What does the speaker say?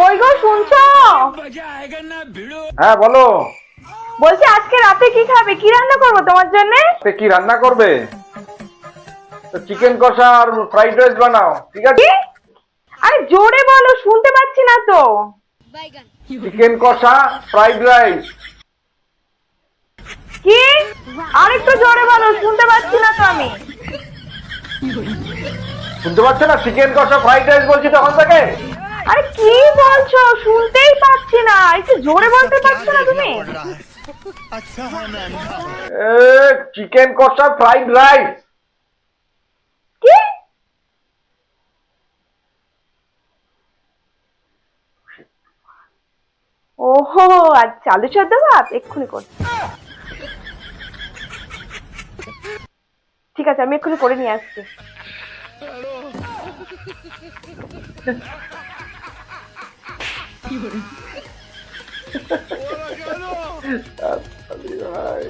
কই গো শুনছো? হ্যাঁ বলো। বলছি আজকে রাতে কি খাবে, কি রান্না করবো তোমার জন্য? কি রান্না করবে? চিকেন কষা আর ফ্রাইড রাইস বানাও, ঠিক আছে? আরে জোরে বলো, শুনতে পাচ্ছি না তো। চিকেন কষা ফ্রাইড রাইস। কি? আরেকটু জোরে বলো, শুনতে পাচ্ছি না তো আমি। শুনতে পাচ্ছে না? চিকেন কষা ফ্রাইড রাইস বলছি তখন থেকে। আরে কি বলছো, শুনতেই পাচ্ছি না, একটু জোরে বলতে পারছো না তুমি? চিকেন কষা ফ্রাইড রাইস। কি? ওহো আচ্ছা, আলু সেদ্ধ ভাত এক্ষুনি করছি। ঠিক আছে, আমি এক্ষুনি করে নিয়ে আসছি। ভাই